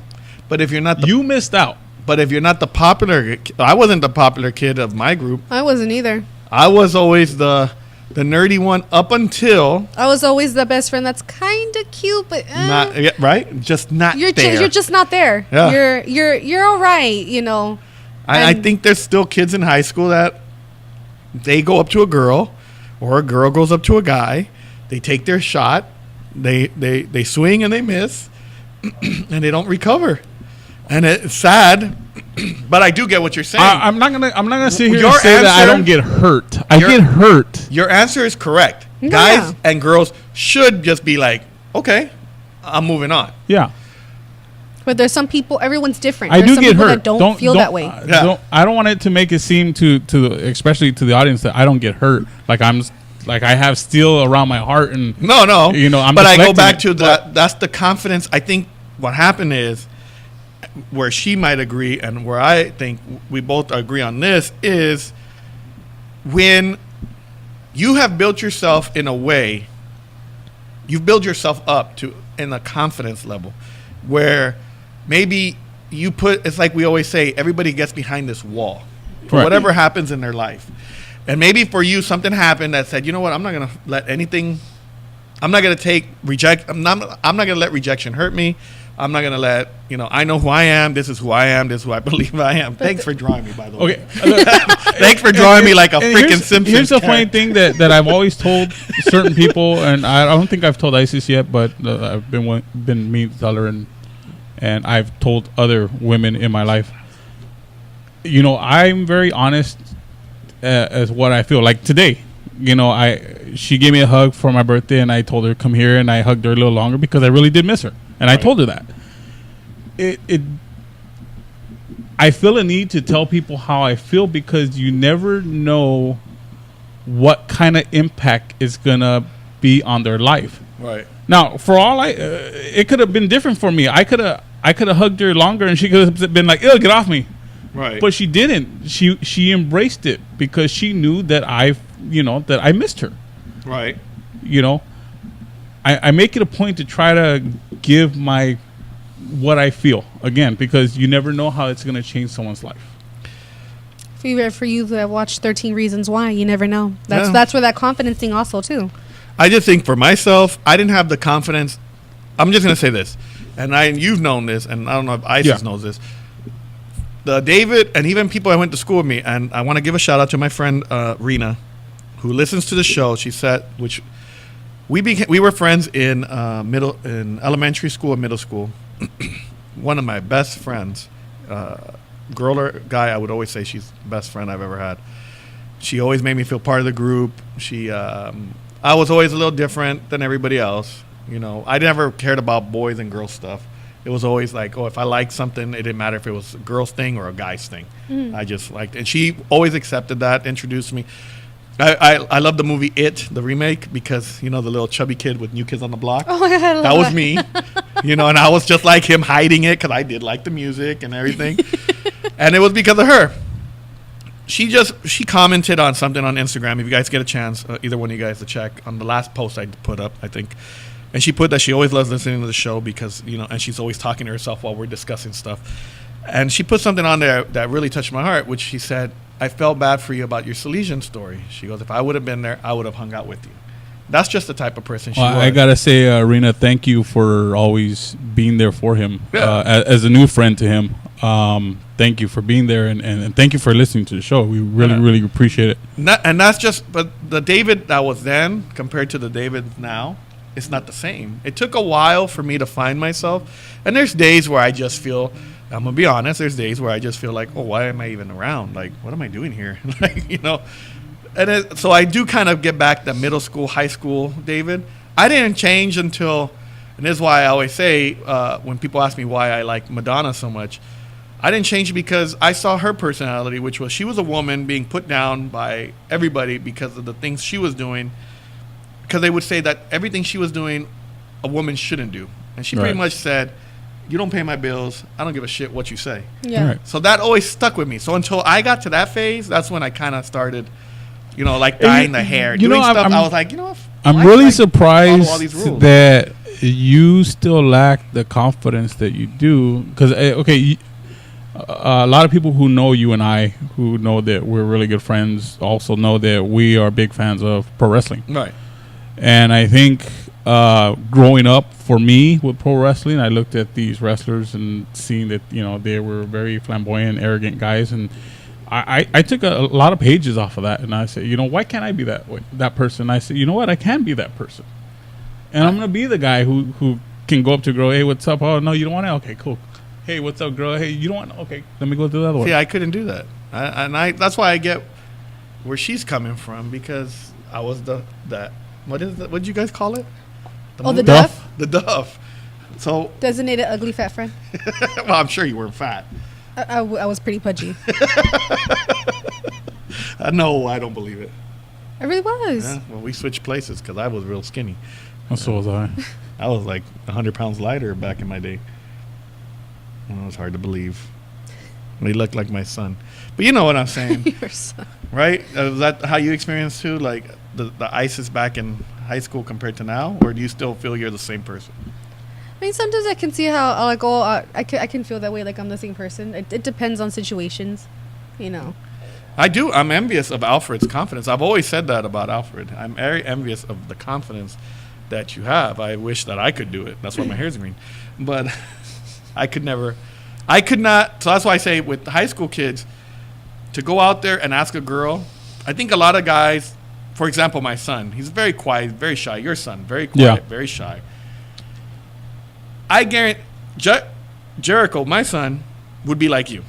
But if you're not the, You missed out. but if you're not the popular, I wasn't the popular kid of my group. I wasn't either. I was always the nerdy one up until I was always the best friend that's kind of cute, but not right, just not you're there. you're just not there. Yeah. You're all right, I and- think there's still kids in high school that they go up to a girl, or a girl goes up to a guy. They take their shot. They swing and they miss, and they don't recover. And it's sad, but I do get what you're saying. I'm not gonna sit here Your and say that I answer- don't get hurt. I Your- get hurt. Your answer is correct. No, Guys yeah. and girls should just be like, okay, I'm moving on. Yeah. But there's some people. Everyone's different. I There's do some get people hurt. that don't feel that way. Yeah. I don't want it to make it seem to especially to the audience that I don't get hurt. Like I have steel around my heart and No. You know, I'm but I go deflecting back it, to that. That's the confidence. I think what happened is where she might agree and where I think we both agree on this is when you have built yourself in a way, you've built yourself up to in a confidence level where maybe you put, it's like we always say, everybody gets behind this wall for Right. whatever happens in their life. And maybe for you, something happened that said, you know what, I'm not going to let anything, I'm not going to take reject, I'm not going to let rejection hurt me. I'm not going to let, you know, I know who I am. This is who I am. This is who I believe I am. Thanks for drawing me, by the way. okay. Look, Thanks for drawing me like a and freaking here's, Simpsons Here's the funny character. thing that I've always told certain people, and I don't think I've told ISIS yet, but I've been mean to tell her, and I've told other women in my life. You know, I'm very honest as what I feel. Like today, you know, she gave me a hug for my birthday, and I told her come here, and I hugged her a little longer because I really did miss her, and I told her that. I feel a need to tell people how I feel because you never know what kind of impact it's gonna be on their life. Right. Now, for all it could have been different for me. I could have hugged her longer, and she could have been like, "Ew, get off me." Right. But she didn't. She embraced it because she knew that that I missed her. Right. You know, I make it a point to try to give what I feel again because you never know how it's going to change someone's life. For you to have watched 13 Reasons Why, you never know. Yeah. That's where that confidence thing also too. I just think for myself, I didn't have the confidence. I'm just going to say this, and you've known this, and I don't know if Isis knows this. The David, and even people I went to school with me, and I want to give a shout out to my friend Rena, who listens to the show. She said, which we were friends in elementary school and middle school. One of my best friends, girl or guy, I would always say she's the best friend I've ever had. She always made me feel part of the group. I was always a little different than everybody else. You know, I never cared about boys and girls stuff. It was always like, if I liked something, it didn't matter if it was a girl's thing or a guy's thing. I just liked it. And she always accepted that, introduced me. I love the movie It, the remake, because, you know, the little chubby kid with New Kids on the Block. Oh my God, I love that was me. You know, and I was just like him, hiding it because I did like the music and everything. And it was because of her. She commented on something on Instagram. If you guys get a chance, either one of you guys to check on the last post I put up, I think. And she put that she always loves listening to the show because, you know, and she's always talking to herself while we're discussing stuff. And she put something on there that really touched my heart, which she said, I felt bad for you about your Salesian story. She goes, if I would have been there, I would have hung out with you. That's just the type of person she was. I gotta say, Rena, thank you for always being there for him. Yeah. As a new friend to him, thank you for being there, and thank you for listening to the show. We really appreciate it. And that's just, but the David that was then compared to the David now, it's not the same. It took a while for me to find myself. And there's days where I just feel, I'm going to be honest, there's days where I just feel like, why am I even around? Like, what am I doing here? Like, you know. And so I do kind of get back to middle school, high school David. I didn't change until, and this is why I always say, when people ask me why I like Madonna so much, I didn't change because I saw her personality, which was she was a woman being put down by everybody because of the things she was doing. Because they would say that everything she was doing, a woman shouldn't do. And she pretty much said, you don't pay my bills. I don't give a shit what you say. Yeah. Right. So that always stuck with me. So until I got to that phase, that's when I kind of started, you know, like dyeing the hair, you doing know, stuff. I'm- I was like, you know what? I'm why- really like, follow all these surprised rules. that you still lack the confidence that you do. Because, a lot of people who know you and I, who know that we're really good friends, also know that we are big fans of pro wrestling. Right. And I think growing up for me with pro wrestling, I looked at these wrestlers and seeing that, you know, they were very flamboyant, arrogant guys. And I took a lot of pages off of that. And I said, you know, why can't I be that person? I said, you know what? I can be that person. And I'm going to be the guy who can go up to a girl, hey, what's up? Oh, no, you don't want it? Okay, cool. Hey, what's up, girl? Hey, you don't want it? Okay, let me go to the other one. See, I couldn't do that. That's why I get where she's coming from, because I was what did you guys call it? The movie? Duff? The Duff. So, Designated ugly fat friend. well, I'm sure you weren't fat. I was pretty pudgy. No, I don't believe it. I really was. Yeah, well, we switched places because I was real skinny. And so was I. I was like 100 pounds lighter back in my day. Well, it was hard to believe. He looked like my son. But you know what I'm saying, Your son. right? Is that how you experienced too? Like the ISIS back in high school compared to now? Or do you still feel you're the same person? I mean, sometimes I can see how like I can feel that way, like I'm the same person. It depends on situations, you know. I do. I'm envious of Alfred's confidence. I've always said that about Alfred. I'm very envious of the confidence that you have. I wish that I could do it. That's why my hair's green. But I could never. I could not. So that's why I say with high school kids, to go out there and ask a girl, I think a lot of guys, for example, my son, he's very quiet, very shy. Your son, very quiet, very shy. I guarantee Jericho, my son, would be like you.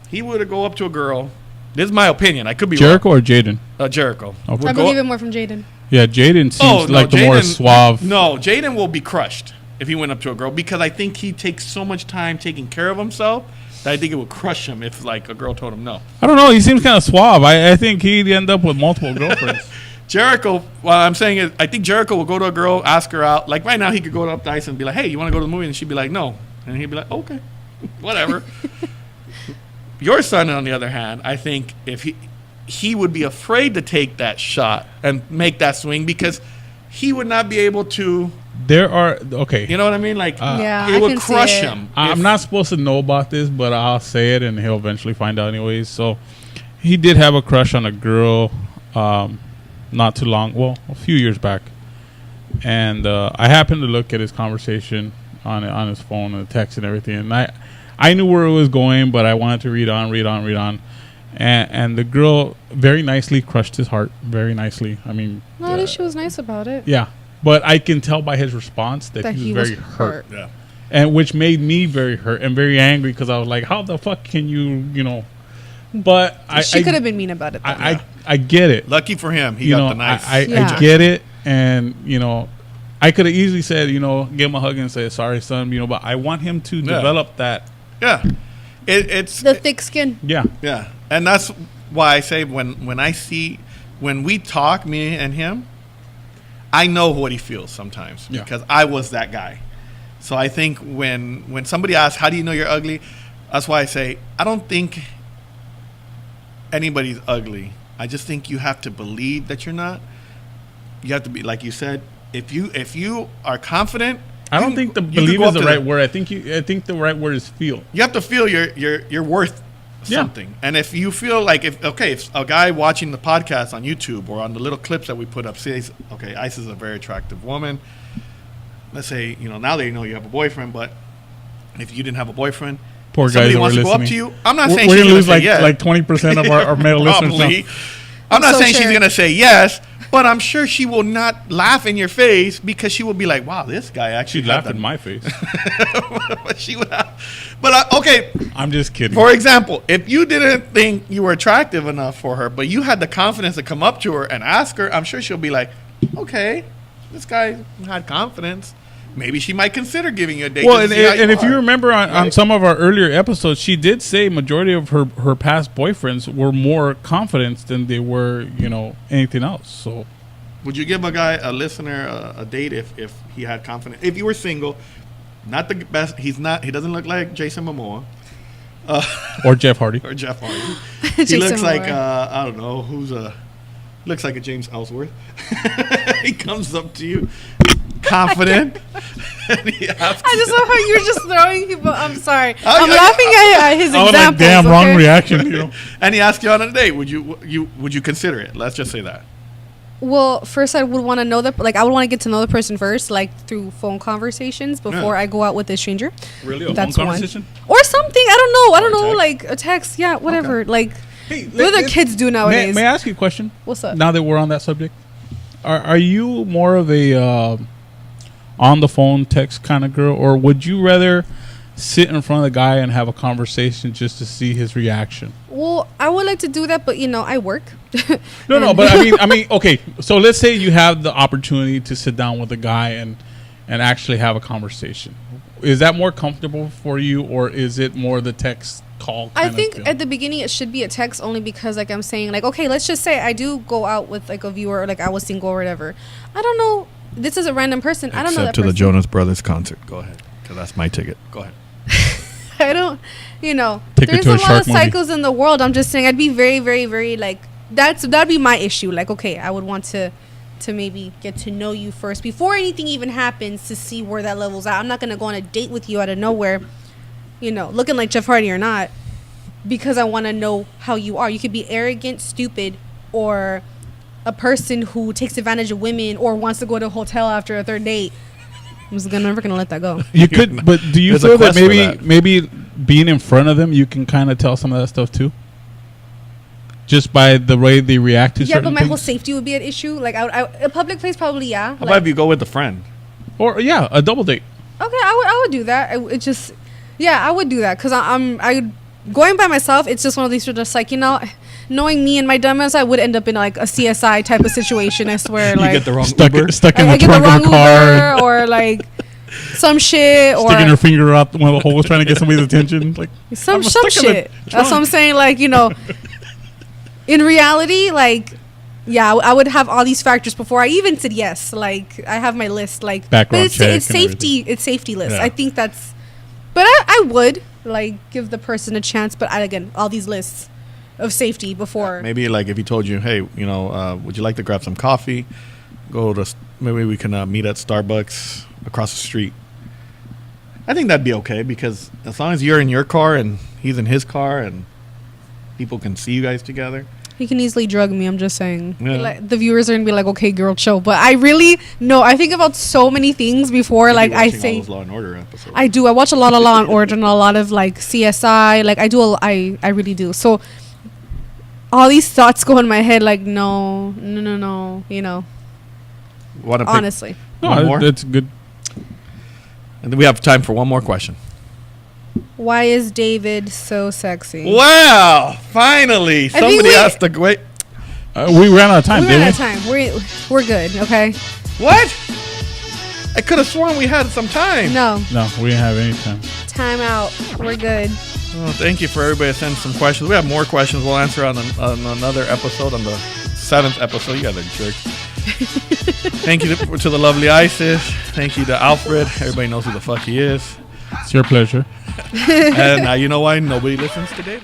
He would go up to a girl. This is my opinion. I could be Jericho wrong. or Jaden? Jericho. Okay. I believe it more from Jaden. Yeah, Jaden seems like the more suave. No, Jaden will be crushed if he went up to a girl because I think he takes so much time taking care of himself that I think it would crush him if like a girl told him no. I don't know. He seems kind of suave. I think he'd end up with multiple girlfriends. Jericho, what I'm saying is, I think Jericho will go to a girl, ask her out. Like right now, he could go up to Ice and be like, "Hey, you want to go to the movie?" And she'd be like, "No," and he'd be like, "Okay, whatever." Your son, on the other hand, I think if he would be afraid to take that shot and make that swing because he would not be able to. There are okay. You know what I mean? Like Yeah, it I would can see crush it. him. I'm if- not supposed to know about this, but I'll say it, and he'll eventually find out anyways. So, he did have a crush on a girl, not too long. Well, a few years back, and I happened to look at his conversation on his phone and the text and everything, and I knew where it was going, but I wanted to read on, and the girl very nicely crushed his heart, very nicely. I mean, No, at least she was nice about it. yeah, but I can tell by his response that he was very hurt. Yeah. And which made me very hurt and very angry because I was like, how the fuck can you know? But She could have been mean about it, though. I get it. Lucky for him, he You got know, the nice. Yeah. I get it. And, you know, I could have easily said, you know, give him a hug and say, sorry, son, you know, but I want him to develop that. Yeah, it's the thick skin. Yeah. yeah, and that's why I say when we talk, me and him, I know what he feels sometimes because I was that guy. So I think when somebody asks, how do you know you're ugly? That's why I say, I don't think anybody's ugly. I just think you have to believe that you're not. You have to be, like you said, if you are confident. I don't think the you could believe go is up the to right word. I think the right word is feel. You have to feel you're worth something. And if you feel like if a guy watching the podcast on YouTube or on the little clips that we put up says, okay, Ice is a very attractive woman. Let's say, you know, now they know you have a boyfriend, but if you didn't have a boyfriend, Poor somebody guys that wants were to go up listening. to you. I'm not saying We're she's gonna going lose to say like yes. like 20% of our male listeners now. Probably. I'm not so saying she's sure. going to say yes, but I'm sure she will not laugh in your face because she will be like, wow, this guy actually She had laughed that- in my face. But she would have. But okay, I'm just kidding. for example, if you didn't think you were attractive enough for her, but you had the confidence to come up to her and ask her, I'm sure she'll be like, okay, this guy had confidence. Maybe she might consider giving you a date. Well, just to see how and if you are. remember on Right? some of our earlier episodes, she did say majority of her past boyfriends were more confident than they were, you know, anything else. So Would you give a listener a date if he had confidence? If you were single, not the best. He doesn't look like Jason Momoa or Jeff Hardy. or Jeff Hardy. He Jason looks like Momoa. I don't know looks like a James Ellsworth. He comes up to you, confident. And he asks I just love how you're just throwing people. I'm sorry. Oh, I'm yeah, laughing at his I was examples. like, damn, wrong okay? reaction. You know, and he asks you on a date. Would you consider it? Let's just say that. Well, first I would want to know I would want to get to know the person first, like through phone conversations before Yeah. I go out with a stranger. really, a That's phone one. conversation. Or something. I don't know. I don't know. text? Like a text. Yeah, whatever. Okay. Like Hey, what do the kids do nowadays? May I ask you a question? What's up? Now that we're on that subject, are you more of a on the phone text kind of girl, or would you rather sit in front of the guy and have a conversation just to see his reaction? Well, I would like to do that, but I work. No, but I mean, okay. So let's say you have the opportunity to sit down with a guy and actually have a conversation. is that more comfortable for you, or is it more the text call? I think at the beginning it should be a text, only because like I'm saying, like, okay, let's just say I do go out with like a viewer, or like I was single or whatever. I don't know. This is a random person. I don't know that Except to the person. Jonas Brothers concert. Go ahead, because that's my ticket. Go ahead. I don't, you know, Take her there's to a a lot shark of movie. cycles in the world. I'm just saying I'd be very, very, very like, that'd be my issue. Like, okay, I would want to maybe get to know you first before anything even happens, to see where that level's at. I'm not going to go on a date with you out of nowhere, you know, looking like Jeff Hardy or not, because I want to know how you are. You could be arrogant, stupid, or a person who takes advantage of women, or wants to go to a hotel after a third date. I'm just never gonna let that go. You could, but do you There's a feel that quest for maybe that. maybe being in front of them, you can kind of tell some of that stuff too, just by the way they react to Yeah, certain but my things? whole safety would be an issue. Like, a public place, probably, yeah. How about if you go with a friend? Or yeah, a double date. Okay, I would do that. I would do that, because I going by myself. It's just one of these just like, you know, knowing me and my dumbass, I would end up in like a CSI type of situation. I swear, You like get the wrong Stuck, Uber. stuck in I the get the trunk wrong of a car, Uber, or like some shit, or sticking her finger up one of the holes, trying to get somebody's attention. Like some I'm stuck in the shit. That's what I'm saying. Like, you know, in reality, like, yeah, I would have all these factors before I even said yes. Like, I have my list. Like, Background but it's check and safety. It's safety list. Yeah. I think that's. But I would like give the person a chance. But again, all these lists of safety before. Maybe like if he told you, hey, you know, would you like to grab some coffee? Go to maybe we can meet at Starbucks across the street. I think that'd be okay, because as long as you're in your car and he's in his car and people can see you guys together. He can easily drug me. I'm just saying. Yeah. Like, the viewers are gonna be like, "Okay, girl, chill." But I really no. I think about so many things before. Maybe Like, I watching all say, those Law and Order episodes. I do. I watch a lot of Law and Order and a lot of like CSI. Like, I do. I really do. So all these thoughts go in my head. Like, no. You know, Want to pick honestly. one no, more? that's good. And then we have time for one more question. Why is David so sexy? Wow! Finally, think somebody we- asked the great. We ran out of time, We ran didn't out of we? time. We're good. Okay. What? I could have sworn we had some time. No, No, we didn't have any time. time out. We're good. Well, thank you for everybody sending some questions. We have more questions we'll answer on another episode, on the 7th episode. You guys are jerks. Thank you to the lovely Isis. Thank you to Alfred. Everybody knows who the fuck he is. It's your pleasure. And now you know why nobody listens to David.